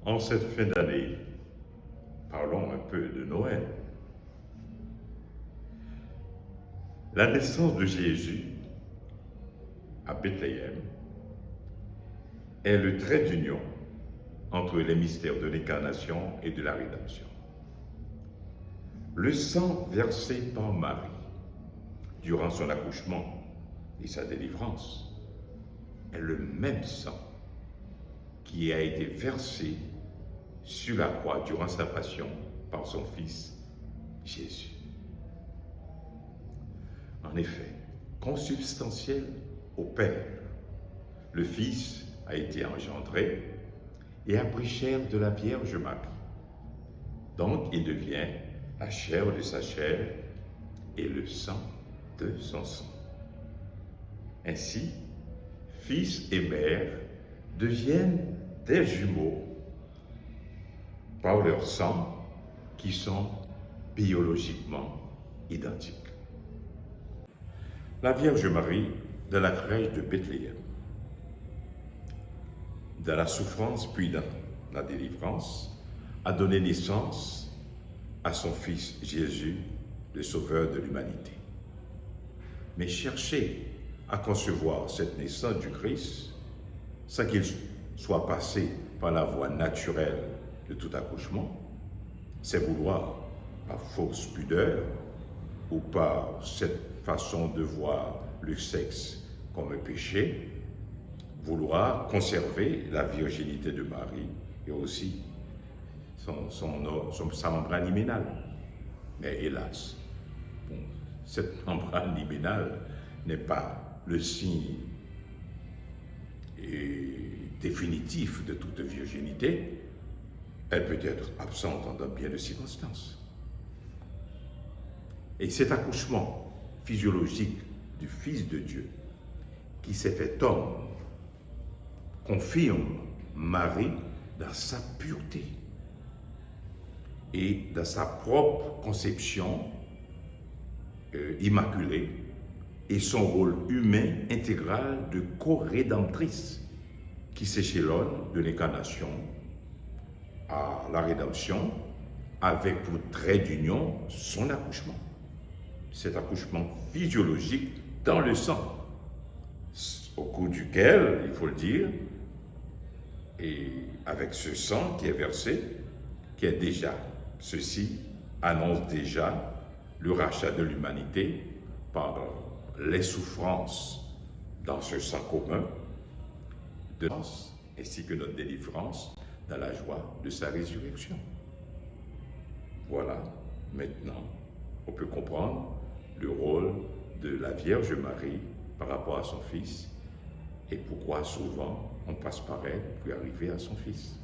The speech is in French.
En cette fin d'année, parlons un peu de Noël. La naissance de Jésus à Bethléem est le trait d'union entre les mystères de l'incarnation et de la rédemption. Le sang versé par Marie durant son accouchement et sa délivrance est le même sang qui a été versé sur la croix durant sa passion par son Fils Jésus. En effet, consubstantiel au Père, le Fils a été engendré et a pris chair de la Vierge Marie. Donc il devient la chair de sa chair et le sang de son sang. Ainsi, fils et mère deviennent des jumeaux par leur sang qui sont biologiquement identiques. La Vierge Marie de la crèche de Bethléem, de la souffrance puis dans la délivrance, a donné naissance à son Fils Jésus, le Sauveur de l'humanité. Mais chercher à concevoir cette naissance du Christ sans qu'il soit passé par la voie naturelle de tout accouchement, c'est vouloir, par fausse pudeur ou par cette façon de voir le sexe comme un péché, vouloir conserver la virginité de Marie et aussi sa membrane hyménale. Mais hélas, cette membrane hyménale n'est pas le signe définitif de toute virginité. Elle peut être absente dans bien de circonstances. Et cet accouchement physiologique du Fils de Dieu qui s'est fait homme confirme Marie dans sa pureté et dans sa propre conception immaculée et son rôle humain intégral de co-rédemptrice qui s'échelonne de l'incarnation à la rédemption avec pour trait d'union son accouchement. Cet accouchement physiologique dans le sang, au cours duquel, il faut le dire, et avec ce sang qui est versé, qui est déjà, ceci annonce déjà le rachat de l'humanité par les souffrances dans ce sang commun, ainsi que notre délivrance dans la joie de sa résurrection. Voilà, maintenant, on peut comprendre le rôle de la Vierge Marie par rapport à son Fils et pourquoi souvent on passe par elle pour arriver à son Fils.